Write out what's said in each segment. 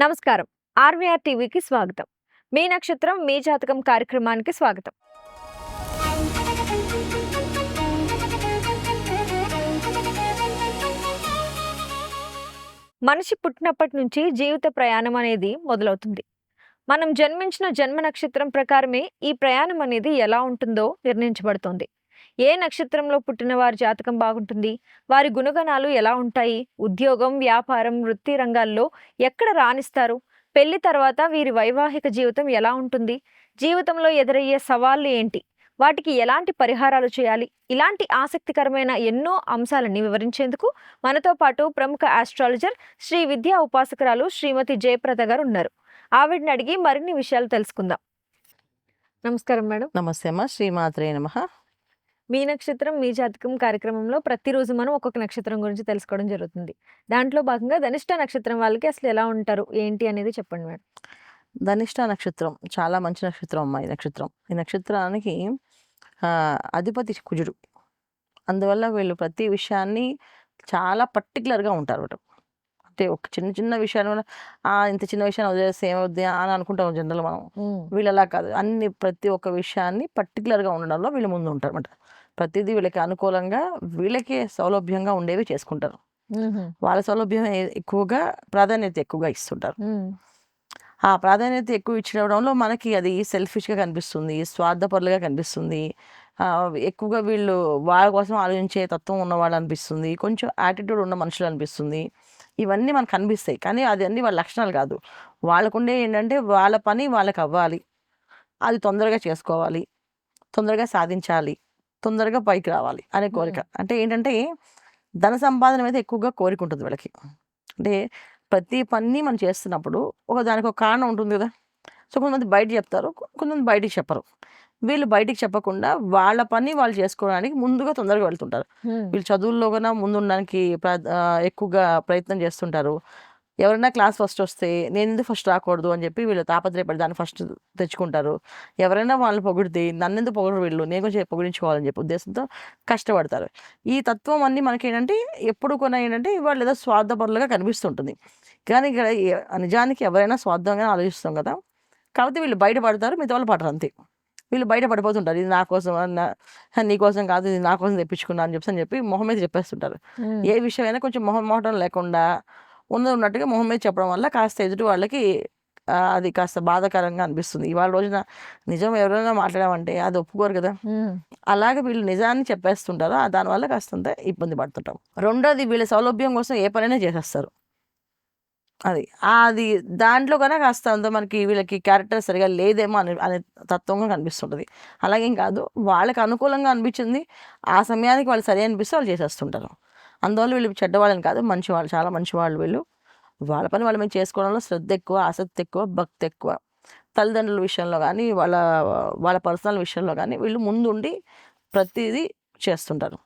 నమస్కారం. ఆర్వీఆర్ టీవీకి స్వాగతం. మీ నక్షత్రం మీ జాతకం కార్యక్రమానికి స్వాగతం. మనిషి పుట్టినప్పటి నుంచి జీవిత ప్రయాణం అనేది మొదలవుతుంది. మనం జన్మించిన జన్మ నక్షత్రం ప్రకారమే ఈ ప్రయాణం అనేది ఎలా ఉంటుందో నిర్ణయించబడుతుంది. ఏ నక్షత్రంలో పుట్టిన వారి జాతకం బాగుంటుంది, వారి గుణగణాలు ఎలా ఉంటాయి, ఉద్యోగం, వ్యాపారం, వృత్తి రంగాల్లో ఎక్కడ రాణిస్తారు, పెళ్లి తర్వాత వీరి వైవాహిక జీవితం ఎలా ఉంటుంది, జీవితంలో ఎదురయ్యే సవాళ్లు ఏంటి, వాటికి ఎలాంటి పరిహారాలు చేయాలి, ఇలాంటి ఆసక్తికరమైన ఎన్నో అంశాలని వివరించేందుకు మనతో పాటు ప్రముఖ ఆస్ట్రాలజర్ శ్రీ విద్యా ఉపాసకురాలు శ్రీమతి జయప్రద గారు ఉన్నారు. ఆవిడని అడిగి మరిన్ని విషయాలు తెలుసుకుందాం. నమస్కారం మేడం. నమస్తే అమ్మ. శ్రీమాత్రే నమః. మీ నక్షత్రం మీ జాతకం కార్యక్రమంలో ప్రతిరోజు మనం ఒక్కొక్క నక్షత్రం గురించి తెలుసుకోవడం జరుగుతుంది. దాంట్లో భాగంగా ధనిష్ట నక్షత్రం వాళ్ళకి అసలు ఎలా ఉంటారు ఏంటి అనేది చెప్పండి మేడం. ధనిష్ట నక్షత్రం చాలా మంచి నక్షత్రం అమ్మ. ఈ నక్షత్రానికి అధిపతి కుజుడు. అందువల్ల వీళ్ళు ప్రతి విషయాన్ని చాలా పర్టికులర్గా ఉంటారు. అంటే ఒక చిన్న చిన్న విషయాన్ని ఇంత చిన్న విషయాన్ని వదిలేస్తే ఏమవుద్ది అని అనుకుంటాం జనరల్ మనం. వీళ్ళు అలా కాదు, ప్రతి ఒక్క విషయాన్ని పర్టికులర్గా ఉండడంలో వీళ్ళు ముందు ఉంటారు అనమాట. ప్రతిదీ వీళ్ళకి అనుకూలంగా, వీళ్ళకి సౌలభ్యంగా ఉండేవి చేసుకుంటారు. వాళ్ళ సౌలభ్యం ఎక్కువగా ప్రాధాన్యత ఎక్కువగా ఇస్తుంటారు. ఆ ప్రాధాన్యత ఎక్కువ ఇచ్చడంలో మనకి అది సెల్ఫిష్గా కనిపిస్తుంది, స్వార్థపరులుగా కనిపిస్తుంది. ఎక్కువగా వీళ్ళు వాళ్ళ కోసం ఆలోచించే తత్వం ఉన్నవాళ్ళు అనిపిస్తుంది, కొంచెం యాటిట్యూడ్ ఉన్న మనుషులు అనిపిస్తుంది. ఇవన్నీ మనకు కనిపిస్తాయి, కానీ అది అన్నీ వాళ్ళ లక్షణాలు కాదు. వాళ్ళకుండే ఏంటంటే వాళ్ళ పని వాళ్ళకి అవ్వాలి, అది తొందరగా చేసుకోవాలి, తొందరగా సాధించాలి, తొందరగా పైకి రావాలి అనే కోరిక. అంటే ఏంటంటే ధన సంపాదన మీద ఎక్కువగా కోరిక ఉంటుంది వీళ్ళకి. అంటే ప్రతి పని మనం చేస్తున్నప్పుడు దానికి ఒక కారణం ఉంటుంది కదా. సో కొంతమంది బయట చెప్తారు, కొంతమంది బయటికి చెప్పరు. వీళ్ళు బయటికి చెప్పకుండా వాళ్ళ పని వాళ్ళు చేసుకోవడానికి ముందుగా తొందరగా వెళ్తుంటారు. వీళ్ళు చదువుల్లో కన్నా ముందు ఉండడానికి ఎక్కువగా ప్రయత్నం చేస్తుంటారు. ఎవరైనా క్లాస్ ఫస్ట్ వస్తే నేను ఎందుకు ఫస్ట్ రాకూడదు అని చెప్పి వీళ్ళు తాపత్రయపడి దాన్ని ఫస్ట్ తెచ్చుకుంటారు. ఎవరైనా వాళ్ళు పొగిడితే నన్నెందుకు పొగడు వీళ్ళు, నేను కొంచెం పొగిడించుకోవాలని చెప్పి ఉద్దేశంతో కష్టపడతారు. ఈ తత్వం అన్నీ మనకి ఏంటంటే ఎప్పుడు కొన ఏంటంటే వాళ్ళు ఏదో స్వార్థపరులుగా కనిపిస్తుంటుంది. కానీ ఇక్కడ నిజానికి ఎవరైనా స్వార్థంగానే ఆలోచిస్తాం కదా. కాబట్టి వీళ్ళు బయటపడతారు, మిగతా వాళ్ళు పడరు అంతే. వీళ్ళు బయట పడిపోతుంటారు, ఇది నా కోసం, నీ కోసం కాదు, ఇది నా కోసం తెప్పించుకున్నా అని చెప్పి మొహం మీద చెప్పేస్తుంటారు. ఏ విషయమైనా కొంచెం మొహం లేకుండా ఉన్నట్టుగా మొహం మీద చెప్పడం వల్ల కాస్త ఎదుటి వాళ్ళకి అది కాస్త బాధాకరంగా అనిపిస్తుంది. ఇవాళ రోజున నిజం ఎవరైనా మాట్లాడామంటే అది ఒప్పుకోరు కదా. అలాగే వీళ్ళు నిజాన్ని చెప్పేస్తుంటారు, దానివల్ల కాస్తంత ఇబ్బంది పడుతుంటాం. రెండోది, వీళ్ళ సౌలభ్యం కోసం ఏ పనైనా చేసేస్తారు. అది దాంట్లో కన్నా కాస్త అంత మనకి వీళ్ళకి క్యారెక్టర్ సరిగా లేదేమో అనే తత్వంగా కనిపిస్తుంటుంది. అలాగేం కాదు, వాళ్ళకి అనుకూలంగా అనిపించింది ఆ సమయానికి వాళ్ళు సరి అనిపిస్తే వాళ్ళు చేసేస్తుంటారు. అందువల్ల వీళ్ళు చెడ్డవాళ్ళని కాదు, మంచివాళ్ళు, చాలా మంచివాళ్ళు వీళ్ళు. వాళ్ళ పని వాళ్ళ మీద చేసుకోవడంలో శ్రద్ధ ఎక్కువ, ఆసక్తి ఎక్కువ, భక్తి ఎక్కువ. తల్లిదండ్రుల విషయంలో కానీ వాళ్ళ పర్సనల్ విషయంలో కానీ వీళ్ళు ముందుండి ప్రతిదీ చేస్తుంటారు.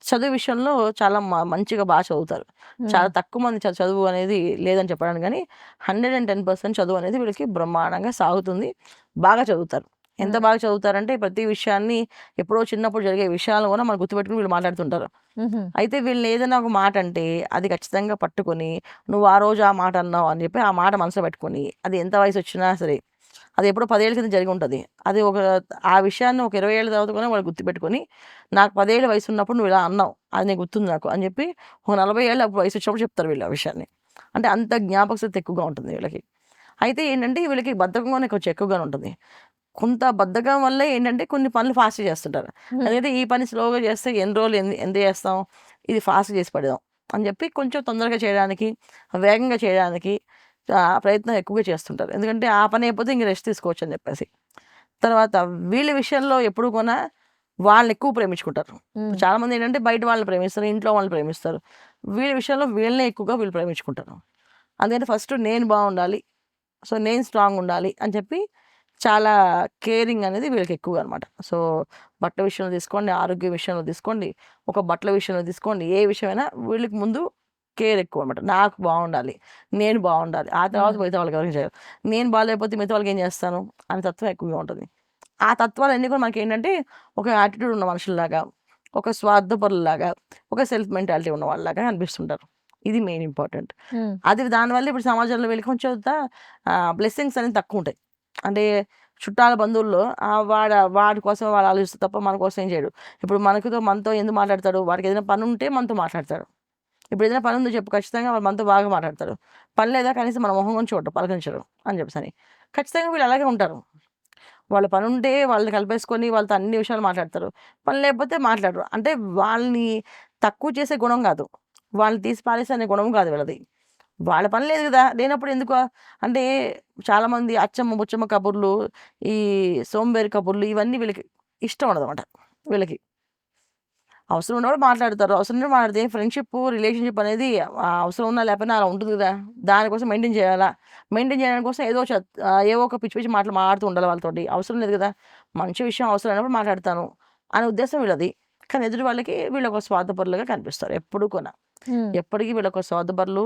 చదువు విషయంలో చాలా మంచిగా బాగా చదువుతారు. చాలా తక్కువ మంది చదువు అనేది లేదని చెప్పడానికి, కానీ 110% చదువు అనేది వీళ్ళకి బ్రహ్మాండంగా సాగుతుంది. బాగా చదువుతారు. ఎంత బాగా చదువుతారంటే ప్రతి విషయాన్ని, ఎప్పుడో చిన్నప్పుడు జరిగే విషయాలను కూడా మనం గుర్తుపెట్టుకుని వీళ్ళు మాట్లాడుతుంటారు. అయితే వీళ్ళు ఏదైనా ఒక మాట అంటే అది ఖచ్చితంగా పట్టుకొని, నువ్వు ఆ రోజు ఆ మాట అన్నావు అని చెప్పి ఆ మాట మనసులో పెట్టుకొని, అది ఎంత వయసు వచ్చినా సరే, అది ఎప్పుడో 10 ఏళ్ళ కింద జరిగి ఉంటుంది, అది ఆ విషయాన్ని ఒక 20 ఏళ్ళ తర్వాత కూడా వాళ్ళు గుర్తుపెట్టుకొని, నాకు 10 ఏళ్ళ వయసు ఉన్నప్పుడు నువ్వు ఇలా అన్నావు, అది నేను గుర్తుంది నాకు అని చెప్పి ఒక 40 ఏళ్ళ వయసు వచ్చినప్పుడు చెప్తారు వీళ్ళు ఆ విషయాన్ని. అంటే అంత జ్ఞాపక శక్తి ఎక్కువగా ఉంటుంది వీళ్ళకి. అయితే ఏంటంటే వీళ్ళకి బద్ధకం కూడా కొంచెం ఎక్కువగా ఉంటుంది. కొంత బద్ధకం వల్ల ఏంటంటే కొన్ని పనులు ఫాస్ట్ చేస్తుంటారు. ఎందుకంటే ఈ పని స్లోగా చేస్తే ఎన్ని రోజులు ఎంత చేస్తాం, ఇది ఫాస్ట్ చేసి పడదాం అని చెప్పి కొంచెం తొందరగా చేయడానికి, వేగంగా చేయడానికి ప్రయత్నం ఎక్కువగా చేస్తుంటారు. ఎందుకంటే ఆ పని అయిపోతే ఇంక రెస్ట్ తీసుకోవచ్చు అని చెప్పేసి. తర్వాత వీళ్ళ విషయంలో ఎప్పుడు కూడా వాళ్ళని ఎక్కువ ప్రేమించుకుంటారు. చాలామంది ఏంటంటే బయట వాళ్ళని ప్రేమిస్తారు, ఇంట్లో వాళ్ళని ప్రేమిస్తారు. వీళ్ళ విషయంలో వీళ్ళనే ఎక్కువగా వీళ్ళు ప్రేమించుకుంటారు. అందుకని ఫస్ట్ నేను బాగుండాలి, సో నేను స్ట్రాంగ్ ఉండాలి అని చెప్పి చాలా కేరింగ్ అనేది వీళ్ళకి ఎక్కువగా అనమాట. సో బట్టల విషయంలో తీసుకోండి, ఆరోగ్య విషయంలో తీసుకోండి, ఒక బట్టల విషయంలో తీసుకోండి, ఏ విషయమైనా వీళ్ళకి ముందు కేర్ ఎక్కువ అనమాట. నాకు బాగుండాలి, నేను బాగుండాలి, ఆ తర్వాత మిగతా వాళ్ళకి ఎవరికి చేయాలి, నేను బాగాలేకపోతే మిగతా వాళ్ళకి ఏం చేస్తాను అనే తత్వం ఎక్కువగా ఉంటుంది. ఆ తత్వాలన్నీ కూడా మనకి ఏంటంటే ఒక యాటిట్యూడ్ ఉన్న మనుషుల్లాగా, ఒక స్వార్థపరులాగా, ఒక సెల్ఫ్ మెంటాలిటీ ఉన్న వాళ్ళలాగా అనిపిస్తుంటారు. ఇది మెయిన్ ఇంపార్టెంట్. హ్మ్. అది దానివల్ల ఇప్పుడు సమాజంలో వీళ్ళకి కొంచెం బ్లెస్సింగ్స్ అనేవి తక్కువ ఉంటాయి. అంటే చుట్టాల బంధువుల్లో వాడి కోసం వాడు ఆలోచిస్తే తప్ప మన కోసం ఏం చేయడు. ఇప్పుడు మనతో ఎందుకు మాట్లాడతాడు, వాడికి ఏదైనా పని ఉంటే మనతో మాట్లాడతాడు. ఇప్పుడు ఏదైనా పని ఉందో చెప్పు, ఖచ్చితంగా వాడు మనతో బాగా మాట్లాడతాడు. పని లేదా కనీసం మన మొహం కూడా చూడరు, పలకరించరు అని చెప్పేసి. ఖచ్చితంగా వీళ్ళు అలాగే ఉంటారు. వాళ్ళ పని ఉంటే వాళ్ళని కలిపేసుకొని వాళ్ళతో అన్ని విషయాలు మాట్లాడతారు. పని లేకపోతే మాట్లాడరు. అంటే వాళ్ళని తక్కువ చేసే గుణం కాదు, వాళ్ళని తీసి పారేసే అనే గుణం కాదు వీళ్ళది. వాళ్ళ పని లేదు కదా, లేనప్పుడు ఎందుకు అంటే చాలామంది అచ్చమ్మ బుచ్చమ్మ కబుర్లు, ఈ సోంబేరి కబుర్లు ఇవన్నీ వీళ్ళకి ఇష్టం ఉండదన్నమాట. వీళ్ళకి అవసరం ఉన్నప్పుడు మాట్లాడతారు. అవసరం ఉన్నప్పుడు మాట్లాడితే ఫ్రెండ్‌షిప్, రిలేషన్‌షిప్ అనేది అవసరం ఉన్నా లేకపోయినా అలా ఉంటుంది కదా! దానికోసం మెయింటైన్ చేయాలా? మెయింటైన్ చేయడం కోసం ఏవో ఒక పిచ్చి పిచ్చి మాటలు మాట్లాడుతూ ఉండాలి వాళ్ళతోటి. అవసరం లేదు కదా! మంచి విషయం అవసరమైనప్పుడు మాట్లాడతాను అనే ఉద్దేశం వీళ్ళది. కానీ ఎదుటి వాళ్ళకి వీళ్ళొక స్వార్థపరులుగా కనిపిస్తారు ఎప్పుడు కూడా. హ్మ్. ఎప్పటికి వీళ్ళొక స్వార్థపరులు,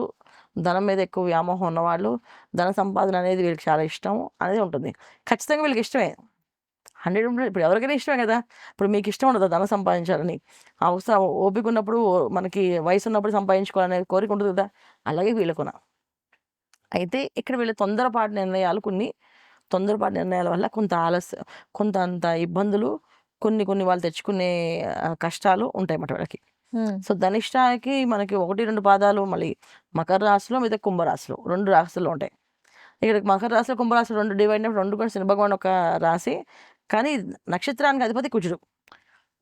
ధనం మీద ఎక్కువ వ్యామోహం ఉన్నవాళ్ళు, ధన సంపాదన అనేది వీళ్ళకి చాలా ఇష్టం అనేది ఉంటుంది. ఖచ్చితంగా వీళ్ళకి ఇష్టమే. 100 ఇప్పుడు ఎవరికైనా ఇష్టమే కదా! ఇప్పుడు మీకు ఇష్టం ఉండదా ధనం సంపాదించాలని? ఓపిక ఉన్నప్పుడు, మనకి వయసు ఉన్నప్పుడు సంపాదించుకోవాలనే కోరిక ఉంటుంది కదా! అలాగే వీళ్ళకున. అయితే ఇక్కడ వీళ్ళ తొందరపాటు నిర్ణయాల వల్ల కొంతంత ఇబ్బందులు, కొన్ని వాళ్ళు తెచ్చుకునే కష్టాలు ఉంటాయన్నమాట వీళ్ళకి. హ్మ్. సో, ధనిష్టాకి మనకి 1, 2 పాదాలు మళ్ళీ మకర రాశిలో, మిగతా కుంభరాశిలో 2 రాశుల్లో ఉంటాయి. ఇక్కడ మకర రాశిలో, కుంభరాశిలో 2 డివైడ్ అయినప్పుడు 2 కూడా శని భగవానుడు ఒక రాశి. కానీ నక్షత్రానికి అధిపతి కుజుడు.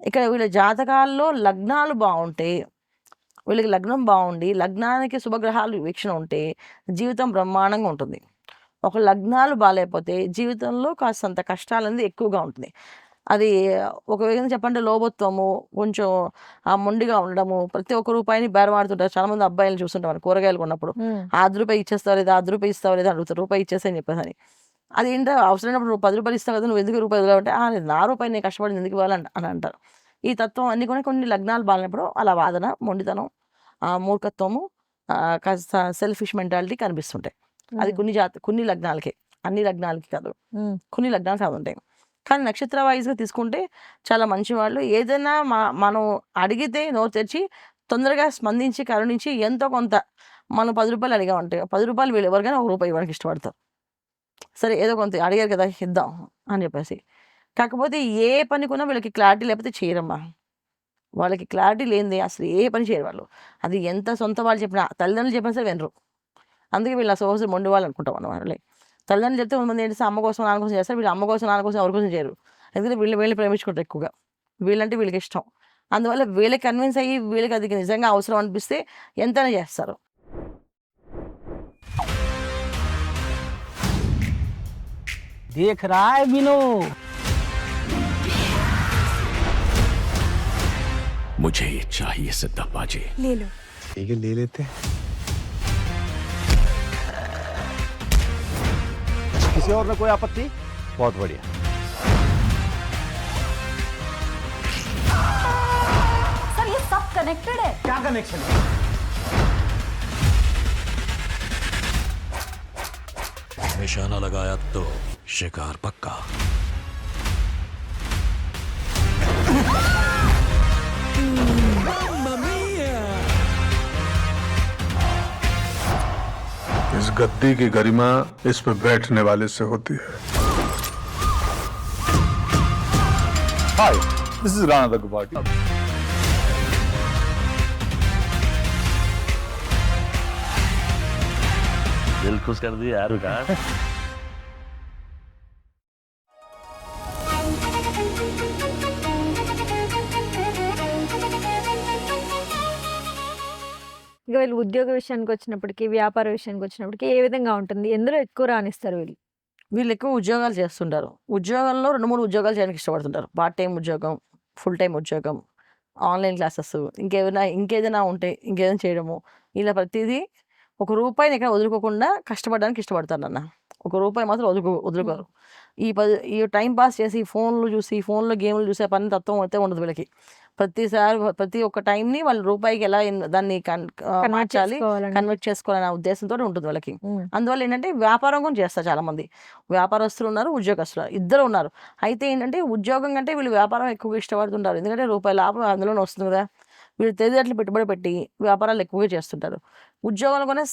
ఇక్కడ వీళ్ళ జాతకాల్లో లగ్నాలు బావుంటే, వీళ్ళకి లగ్నం బావుండి, లగ్నానికి శుభగ్రహాలు వీక్షణ ఉంటే జీవితం బ్రహ్మాండంగా ఉంటుంది. ఒక లగ్నాలు బాలేపోతే జీవితంలో కాస్తంత కష్టాలనేది ఎక్కువగా ఉంటుంది. అది ఒక విధంగా చెప్పంటే లోబత్వము, కొంచెం మొండిగా ఉండడము, ప్రతి ఒక్క రూపాయిని బేరమాడుతుంటారు. చాలామంది అబ్బాయిలని చూస్తుంటాం మనం కూరగాయలు కొన్నప్పుడు. హ్మ్. ఆ రూ. 10 ఇచ్చేస్తావా లేదా? రూ. 10 ఇస్తావా లేదా? అడుగుతారు. రూపాయి ఇచ్చేసేయి అని చెప్పేసని. అదేంటో అవసరమైనప్పుడు నువ్వు రూ. 10 ఇస్తావు కదా! నువ్వెందుకు రూపాయి వదిలావంటే, లేదు నా రూపాయి నేను కష్టపడింది ఎందుకు ఇవ్వాలి అని అంటారు. ఈ తత్వం అన్నీ కూడా కొన్ని లగ్నాలు బాలేనప్పుడు అలా వాదన, మొండితనం, మూర్ఖత్వము, కాస్త సెల్ఫిష్ మెంటాలిటీ కనిపిస్తుంటాయి. అది హ్మ్. కొన్ని లగ్నాలకే. అన్ని లగ్నాలకి కాదు. హ్మ్. కొన్ని లగ్నాలకు అవి ఉంటాయి. కానీ నక్షత్ర వైస్‌గా తీసుకుంటే చాలా మంచివాళ్ళు. ఏదైనా మనం అడిగితే నోరు తెరిచి తొందరగా స్పందించి, కరుణించి ఎంతో కొంత మనం రూ. 10 అడిగామంటే రూ. 10 వీళ్ళు ఎవరికైనా ఒక రూపాయి ఇవ్వడానికి ఇష్టపడతారు. సరే ఏదో కొంత అడిగారు కదా! ఇద్దాం అని చెప్పేసి. కాకపోతే ఏ పనికున్నా వీళ్ళకి క్లారిటీ లేకపోతే చేయరమ్మా. వాళ్ళకి క్లారిటీ లేనిదే అసలు ఏ పని చేయరు వాళ్ళు. అది ఎంత సొంత వాళ్ళు చెప్పినా, తల్లిదండ్రులు చెప్పినా సరే వినరు. అందుకే వీళ్ళు సోమరిపోతు మొండి వాళ్ళు అనుకుంటాం మనం వాళ్ళని. తల్లిదండ్రులు చెప్తే కొంతమంది ఏంటి అమ్మ కోసం, నాన్న కోసం చేస్తారు. వీళ్ళు అమ్మ కోసం, నాన్న కోసం ఎవరి కోసం చేయరు. ఎందుకంటే వీళ్ళని ప్రేమించుకుంటారు ఎక్కువగా. వీళ్ళంటే వీళ్ళకి ఇష్టం. అందువల్ల వీళ్ళకి కన్విన్స్ అయ్యి వీళ్ళకి అది నిజంగా అవసరం అనిపిస్తే ఎంతైనా చేస్తారు. देख रहा है विनो। मुझे ये चाहिए सिद्धप्पा जी। ले लो। ठीक है, ले लेते हैं। किसी और में कोई आपत्ति? बहुत बढ़िया। सर ये सब कनेक्टेड है। क्या कनेक्शन है? निशाना लगाया तो शिकार पक्का। इस गद्दी की गरिमा इस पे बैठने वाले से होती है। Hi, this is Rana Daggubati. दिल खुश कर दिया यार का। ఇక వీళ్ళు ఉద్యోగ విషయానికి వచ్చినప్పటికి, వ్యాపార విషయానికి వచ్చినప్పటికి ఏ విధంగా ఉంటుంది? ఎందులో ఎక్కువ రాణిస్తారు వీళ్ళు? వీళ్ళు ఎక్కువ ఉద్యోగాలు చేస్తుంటారు. ఉద్యోగంలో 2, 3 ఉద్యోగాలు చేయడానికి ఇష్టపడుతుంటారు. పార్ట్ టైమ్ ఉద్యోగం, ఫుల్ టైమ్ ఉద్యోగం, ఆన్‌లైన్ క్లాసెస్, ఇంకేదైనా ఉంటే ఇంకేదైనా చేయడము. ఇలా ప్రతీదీ ఒక రూపాయిని ఎక్కడ వదులుకోకుండా కష్టపడడానికి ఇష్టపడతారు నాన్న. ఒక రూపాయి మాత్రం వదులుకోరు. ఈ టైమ్ పాస్ చేసి ఫోన్‌లు చూసి, ఫోన్‌లో గేమ్‌లు చూసే పని తత్వం అయితే ఉండదు వీళ్ళకి. ప్రతి ఒక్క టైమ్‌ని వాళ్ళు రూపాయికి ఎలా దాన్ని కన్వర్ట్ మార్చాలి, చేసుకోవాలని. కన్వర్ట్ చేసుకోవాలనే ఉద్దేశంతోటి ఉంటుంది వాళ్ళకి. హ్మ్. అందువల్ల ఏంటంటే వ్యాపారం కూడా చేస్తారు చాలామంది. వ్యాపారస్తులు ఉన్నారు, ఉద్యోగస్తులు ఇద్దరు ఉన్నారు. అయితే ఏంటంటే ఉద్యోగం కంటే వీళ్ళు వ్యాపారం ఎక్కువగా ఇష్టపడుతుంటారు. ఎందుకంటే రూపాయి లాభం అందులోనే వస్తుంది కదా! వీళ్ళు తెలివితేటలు పెట్టుబడి పెట్టి వ్యాపారాలు ఎక్కువగా చేస్తుంటారు. ఉద్యోగాలు కూడా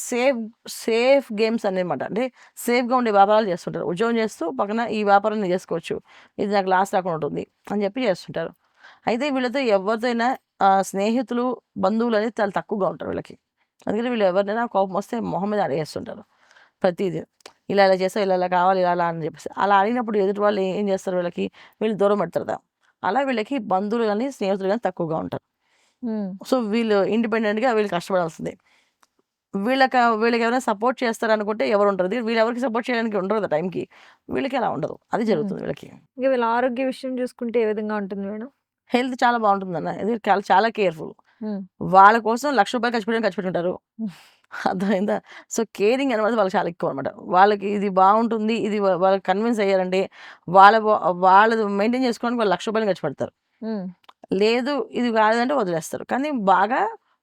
సేఫ్ గేమ్స్ అనమాట. అంటే సేఫ్గా ఉండే వ్యాపారాలు చేస్తుంటారు. ఉద్యోగం చేస్తూ పక్కన ఈ వ్యాపారం నేను చేసుకోవచ్చు, ఇది నాకు లాస్ రాకుండా ఉంటుంది అని చెప్పి చేస్తుంటారు. అయితే వీళ్ళతో ఎవరితో అయినా స్నేహితులు బంధువులు అనేది చాలా తక్కువగా ఉంటారు వీళ్ళకి. అందుకని వీళ్ళు ఎవరినైనా కోపం వస్తే మొహం మీద అడిగేస్తుంటారు ప్రతిదీ. ఇలా ఇలా చేస్తావు, ఇలా ఇలా కావాలి, ఇలా అలా అని చెప్పేసి. అలా అడిగినప్పుడు ఎదుటి వాళ్ళు ఏం చేస్తారు, వీళ్ళు దూరం పెడతారు. అలా వీళ్ళకి బంధువులు కానీ స్నేహితులు కానీ తక్కువగా ఉంటారు. సో వీళ్ళు ఇండిపెండెంట్గా వీళ్ళు కష్టపడాల్సిందే. వీళ్ళకి ఎవరైనా సపోర్ట్ చేస్తారనుకుంటే ఎవరు ఉంటారు, వీళ్ళు ఎవరికి సపోర్ట్ చేయడానికి ఉండరు టైంకి. వీళ్ళకి అలా ఉండదు, అది జరుగుతుంది వీళ్ళకి. ఇంకా వీళ్ళ ఆరోగ్య విషయం చూసుకుంటే ఏ విధంగా ఉంటుంది మేడం? హెల్త్ చాలా బాగుంటుంది అన్న, ఎందుకంటే చాలా కేర్ఫుల్. వాళ్ళ కోసం ₹1,00,000 ఖర్చు పెట్టుకుంటారు, అర్థమైందా? సో కేరింగ్ అనేది వాళ్ళకి చాలా ఎక్కువ అనమాట. వాళ్ళకి ఇది బాగుంటుంది, ఇది వాళ్ళకి కన్విన్స్ అయ్యారంటే వాళ్ళది మెయింటైన్ చేసుకోవడానికి వాళ్ళు ₹1,00,000 ఖర్చు పెడతారు. లేదు ఇది కాలేదంటే వదిలేస్తారు. కానీ బాగా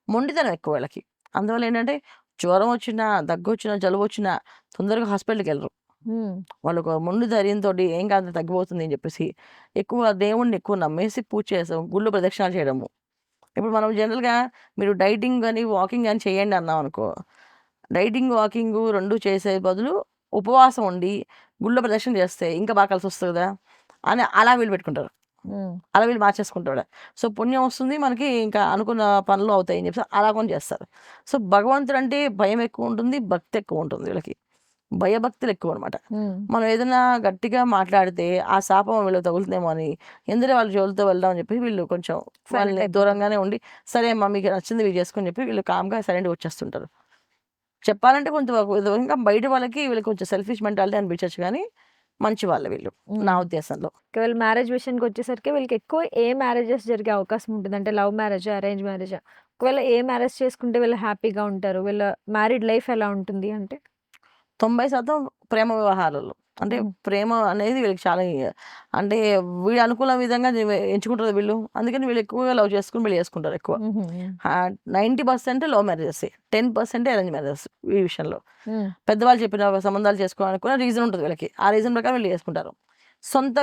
మొండితనం ఎక్కువ వీళ్ళకి. అందువల్ల ఏంటంటే జ్వరం వచ్చినా, దగ్గు వచ్చినా, జలుబు వచ్చినా తొందరగా హాస్పిటల్కి వెళ్ళరు. వాళ్ళు ఒక మొండి ధైర్యంతో ఏం కాదు తగ్గిపోతుంది అని చెప్పేసి ఎక్కువ దేవుణ్ణి ఎక్కువ నమ్మేసి పూజ చేస్తాం, గుళ్ళు ప్రదక్షిణాలు చేయడము. ఇప్పుడు మనం జనరల్గా మీరు డైటింగ్ కానీ వాకింగ్ కానీ చేయండి అన్నాం అనుకో, డైటింగ్ వాకింగ్ 2 చేసే బదులు ఉపవాసం ఉండి గుళ్ళో ప్రదక్షిణ చేస్తే ఇంకా బాగా కలిసి వస్తుంది కదా అని అలా వీళ్ళు పెట్టుకుంటారు. అలా వీళ్ళు మార్చేసుకుంటాడు. సో పుణ్యం వస్తుంది మనకి, ఇంకా అనుకున్న పనులు అవుతాయి అని చెప్పి అలా కొని చేస్తారు. సో భగవంతుడు అంటే భయం ఎక్కువ ఉంటుంది, భక్తి ఎక్కువ ఉంటుంది వీళ్ళకి. భయభక్తులు ఎక్కువ అనమాట. మనం ఏదైనా గట్టిగా మాట్లాడితే ఆ శాపం వీళ్ళకి తగులుతుందేమో అని ఎందుకంటే వాళ్ళ జోలితో వెళ్దాం అని చెప్పి వీళ్ళు కొంచెం వాళ్ళని దూరంగానే ఉండి, సరే అమ్మా మీకు నచ్చింది వీళ్ళు చేసుకొని చెప్పి వీళ్ళు కామ్గా సైలెంట్గా వచ్చేస్తుంటారు. చెప్పాలంటే కొంచెం ఇంకా బయట వాళ్ళకి వీళ్ళకి కొంచెం సెల్ఫిష్ మెంటాలిటీ అనిపించవచ్చు, కానీ మంచి వాళ్ళు వీళ్ళు నా ఉద్దేశంలో. ఒకవేళ మ్యారేజ్ విషయానికి వచ్చేసరికి వీళ్ళకి ఎక్కువ ఏ మ్యారేజెస్ జరిగే అవకాశం ఉంటుంది? అంటే లవ్ మ్యారేజ్, అరేంజ్ మ్యారేజ్? ఒకవేళ ఏ మ్యారేజ్ చేసుకుంటే వీళ్ళు హ్యాపీగా ఉంటారు, వీళ్ళ మ్యారీడ్ లైఫ్ ఎలా ఉంటుంది అంటే? 90% ప్రేమ వ్యవహారాలు. అంటే ప్రేమ అనేది వీళ్ళకి చాలా అంటే వీళ్ళు అనుకూల విధంగా ఎంచుకుంటారు వీళ్ళు. అందుకని వీళ్ళు ఎక్కువగా లవ్ చేసుకుని వీళ్ళు చేసుకుంటారు ఎక్కువ. 90% లవ్ మ్యారేజెస్, 10% అరేంజ్ మ్యారేజెస్. ఈ విషయంలో పెద్దవాళ్ళు చెప్పిన సంబంధాలు చేసుకోవడానికి కూడా రీజన్ ఉంటుంది వీళ్ళకి. ఆ రీజన్ ప్రకారం వీళ్ళు చేసుకుంటారు. సొంత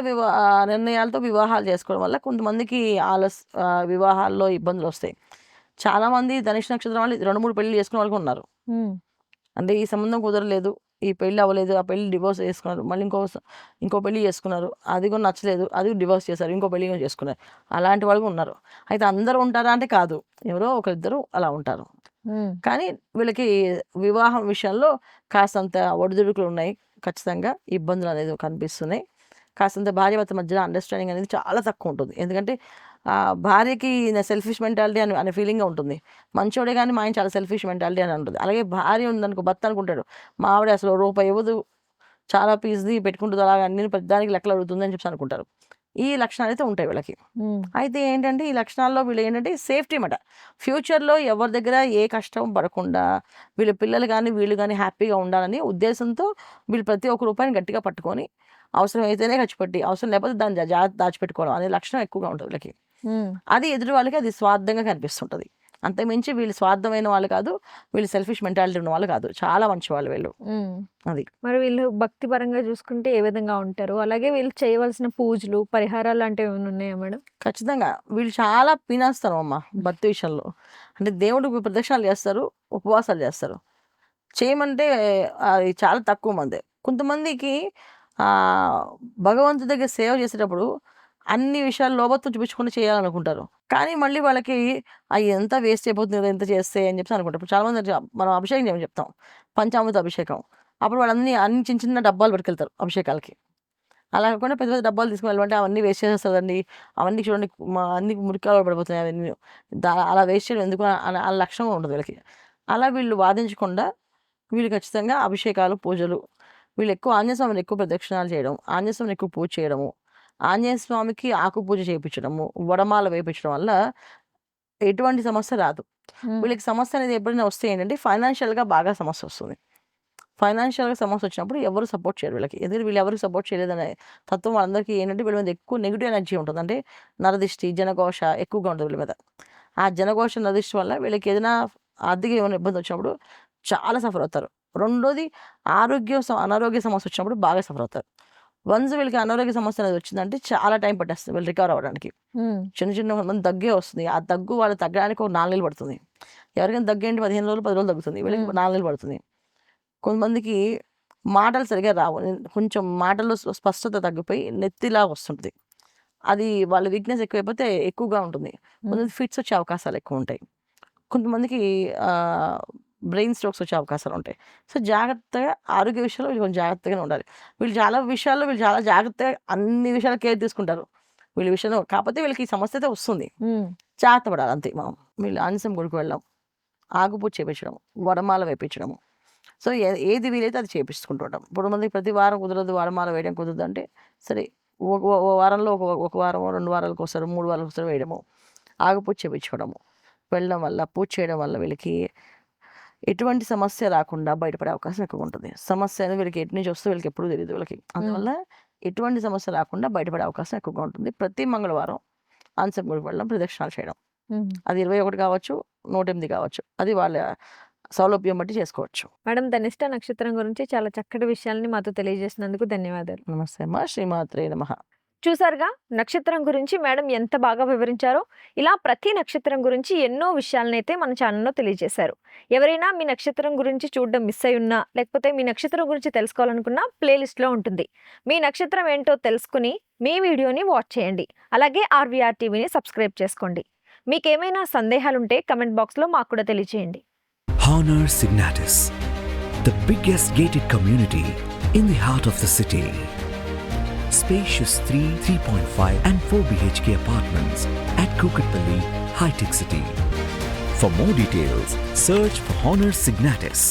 నిర్ణయాలతో వివాహాలు చేసుకోవడం వల్ల కొంతమందికి వివాహాల్లో ఇబ్బందులు వస్తాయి. చాలామంది ధనుష్ నక్షత్రం వాళ్ళు 2-3 పెళ్లి చేసుకునే వాళ్ళు ఉన్నారు. అంటే ఈ సంబంధం కుదరలేదు, ఈ పెళ్ళి అవ్వలేదు, ఆ పెళ్ళి డివోర్స్ చేసుకున్నారు, మళ్ళీ ఇంకో పెళ్ళి చేసుకున్నారు, అది కూడా నచ్చలేదు, అది డివోర్స్ చేశారు, ఇంకో పెళ్ళి కూడా చేసుకున్నారు. అలాంటి వాళ్ళు ఉన్నారు. అయితే అందరూ ఉంటారా అంటే కాదు, ఎవరో ఒకరిద్దరు అలా ఉంటారు. కానీ వీళ్ళకి వివాహం విషయంలో కాస్తంత ఒడిదుడుకులు ఉన్నాయి, ఖచ్చితంగా ఇబ్బందులు అనేది కనిపిస్తున్నాయి. కాస్తంత భార్యాభర్త మధ్యలో అండర్స్టాండింగ్ అనేది చాలా తక్కువ ఉంటుంది. ఎందుకంటే భార్యకి సెల్ఫిష్ మెంటాలిటీ అనే ఫీలింగ్గా ఉంటుంది. మంచోడే కానీ మా ఆయన చాలా సెల్ఫిష్ మెంటాలిటీ అని ఉంటుంది. అలాగే భార్య ఉందనుకో, భర్త అనుకుంటాడు మా ఆవిడ అసలు రూపాయి ఇవ్వదు, చాలా పీస్ది పెట్టుకుంటుంది, అలాగా అన్ని పెద్దానికి లెక్కలు అడుగుతుంది అని చెప్పి అనుకుంటారు. ఈ లక్షణాలు అయితే ఉంటాయి వీళ్ళకి. అయితే ఏంటంటే ఈ లక్షణాల్లో వీళ్ళు ఏంటంటే సేఫ్టీ అన్నమాట. ఫ్యూచర్లో ఎవరి దగ్గర ఏ కష్టం పడకుండా వీళ్ళ పిల్లలు కానీ వీళ్ళు కానీ హ్యాపీగా ఉండాలని ఉద్దేశంతో వీళ్ళు ప్రతి ఒక్క రూపాయిని గట్టిగా పట్టుకొని అవసరం అయితేనే ఖర్చు పెట్టి, అవసరం లేకపోతే దాన్ని దాచిపెట్టుకోవడం అనే లక్షణం ఎక్కువగా ఉంటుంది వీళ్ళకి. అది ఎదుటి వాళ్ళకి అది స్వార్థంగా కనిపిస్తుంటుంది. అంతకుమించి వీళ్ళు స్వార్థమైన వాళ్ళు కాదు, వీళ్ళు సెల్ఫిష్ మెంటాలిటీ ఉన్న వాళ్ళు కాదు, చాలా మంచి వాళ్ళు వీళ్ళు. అది మరి వీళ్ళు భక్తి పరంగా చూసుకుంటే ఏ విధంగా ఉంటారు? అలాగే వీళ్ళు చేయవలసిన పూజలు, పరిహారాలు అంటే ఏమైనా ఉన్నాయా మేడం? ఖచ్చితంగా వీళ్ళు చాలా పీనేస్తారు అమ్మ భక్తి విషయంలో. అంటే దేవుడికి ప్రదక్షిణాలు చేస్తారు, ఉపవాసాలు చేస్తారు. చేయమంటే అది చాలా తక్కువ మంది. కొంతమందికి భగవంతుడి దగ్గర సేవ చేసేటప్పుడు అన్ని విషయాలు లోబత్వం చూపించకుండా చేయాలనుకుంటారు. కానీ మళ్ళీ వాళ్ళకి అవి ఎంత వేస్ట్ అయిపోతుంది కదా ఎంత చేస్తే అని చెప్పి అనుకుంటారు. ఇప్పుడు చాలామంది మనం అభిషేకం చేయమని చెప్తాం, పంచామృత అభిషేకం. అప్పుడు వాళ్ళు అన్ని చిన్న చిన్న డబ్బాలు పట్టుకెళ్తారు అభిషేకాలకి. అలా కాకుండా పెద్ద పెద్ద డబ్బాలు తీసుకుని వెళ్ళమంటే అవన్నీ వేస్ట్ చేసేస్తుందండి, అవన్నీ చూడండి అన్ని మురికాలు పడిపోతున్నాయి, అవన్నీ అలా వేస్ట్ చేయడం ఎందుకు అలా లక్ష్యంగా ఉంటుంది వీళ్ళకి. అలా వీళ్ళు వాదించకుండా వీళ్ళు ఖచ్చితంగా అభిషేకాలు, పూజలు, వీళ్ళు ఎక్కువ ఆంజనేయ స్వామిని ఎక్కువ ప్రదక్షిణాలు చేయడం, ఆంజనేయ స్వామిని ఎక్కువ పూజ చేయడము, ఆంజనేయ స్వామికి ఆకు పూజ చేయించడము, వడమాల వేయించడం వల్ల ఎటువంటి సమస్య రాదు వీళ్ళకి. సమస్య అనేది ఎప్పుడైనా వస్తే ఏంటంటే ఫైనాన్షియల్గా బాగా సమస్య వస్తుంది. ఫైనాన్షియల్గా సమస్య వచ్చినప్పుడు ఎవరు సపోర్ట్ చేయరు వీళ్ళకి. ఎందుకంటే వీళ్ళు ఎవరికి సపోర్ట్ చేయలేదనే తత్వం వాళ్ళందరికీ ఏంటంటే వీళ్ళ మీద ఎక్కువ నెగిటివ్ ఎనర్జీ ఉంటుంది. అంటే నరదిష్టి, జనఘోష ఎక్కువగా ఉంటుంది వీళ్ళ మీద. ఆ జనఘోష, నరదిష్టి వల్ల వీళ్ళకి ఏదైనా ఆర్థిక ఏమైనా ఇబ్బంది వచ్చినప్పుడు చాలా సఫర్ అవుతారు. రెండోది అనారోగ్య సమస్య వచ్చినప్పుడు బాగా సఫర్ అవుతారు. వన్స్ వీళ్ళకి అనారోగ్య సమస్య అనేది వచ్చిందంటే చాలా టైం పట్టేస్తుంది వీళ్ళు రికవర్ అవ్వడానికి. చిన్న చిన్న మంది దగ్గే వస్తుంది. ఆ దగ్గు వాళ్ళు తగ్గడానికి ఒక 4 నెలలు పడుతుంది. ఎవరికైనా దగ్గు ఏంటి 15 రోజులు 10 రోజులు తగ్గుతుంది, వీళ్ళకి 4 నెలలు పడుతుంది. కొంతమందికి మాటలు సరిగా రావు, కొంచెం మాటల్లో స్పష్టత తగ్గిపోయి నెత్తిలా వస్తుంది. అది వాళ్ళ వీక్నెస్ ఎక్కువైపోతే ఎక్కువగా ఉంటుంది. కొంతమంది ఫిట్స్ వచ్చే అవకాశాలు ఎక్కువ ఉంటాయి. కొంతమందికి బ్రెయిన్ స్ట్రోక్స్ వచ్చే అవకాశాలు ఉంటాయి. సో జాగ్రత్తగా ఆరోగ్య విషయంలో వీళ్ళు కొంచెం జాగ్రత్తగానే ఉండాలి. వీళ్ళు చాలా జాగ్రత్తగా అన్ని విషయాలు కేర్ తీసుకుంటారు వీళ్ళ విషయంలో. కాకపోతే వీళ్ళకి ఈ సమస్య అయితే వస్తుంది, జాగ్రత్త పడాలి అంతే. మనం వీళ్ళు ఆంజనేయం గుడికి వెళ్ళడం, ఆకుపూజ చేయించడం, వడమాల వేయించడము. సో ఏది వీలైతే అది చేయించుకుంటుంటాం. ఇప్పుడు మందికి ప్రతి వారం కుదరదు, వడమాల వేయడం కుదరదు అంటే సరే ఒక వారంలో ఒక వారం 2 వారాలకు ఒకసారి 3 వారాలకు ఒకసారి వేయడము, ఆకుపూజ చేయించుకోవడము వెళ్ళడం వల్ల, పూజ చేయడం వల్ల వీళ్ళకి ఎటువంటి సమస్య రాకుండా బయటపడే అవకాశం ఎక్కువ ఉంటుంది. సమస్య అనేది వీళ్ళకి ఎటు నుంచి వస్తే వీళ్ళకి ఎప్పుడూ తెలియదు వీళ్ళకి. అందువల్ల ఎటువంటి సమస్య రాకుండా బయటపడే అవకాశం ఎక్కువగా ఉంటుంది. ప్రతి మంగళవారం ఆంజనేయం గుడికి వెళ్ళడం, ప్రదక్షిణాలు చేయడం. అది 21 కావచ్చు, 108 కావచ్చు, అది వాళ్ళ సౌలభ్యం బట్టి చేసుకోవచ్చు. మేడం, ధనిష్ట నక్షత్రం గురించి చాలా చక్కటి విషయాల్ని మాతో తెలియజేసినందుకు ధన్యవాదాలు. నమస్తే అమ్మా. శ్రీమాత్రే నమః. చూసారుగా నక్షత్రం గురించి మేడం ఎంత బాగా వివరించారో. ఇలా ప్రతి నక్షత్రం గురించి ఎన్నో విషయాలనైతే మన ఛానల్లో తెలియజేశారు. ఎవరైనా మీ నక్షత్రం గురించి చూడడం మిస్ అయి ఉన్నా, లేకపోతే మీ నక్షత్రం గురించి తెలుసుకోవాలనుకున్నా ప్లేలిస్ట్లో ఉంటుంది. మీ నక్షత్రం ఏంటో తెలుసుకుని మీ వీడియోని వాచ్ చేయండి. అలాగే ఆర్వీఆర్ టీవీని సబ్స్క్రైబ్ చేసుకోండి. మీకేమైనా సందేహాలుంటే కమెంట్ బాక్స్లో మాకు కూడా తెలియజేయండి. Honor Signatus, the biggest gated community in the heart of the city. Spacious 3, 3.5 and 4 BHK apartments at Kukatpalli, High Tech City. For more details, search for Honor Signatus.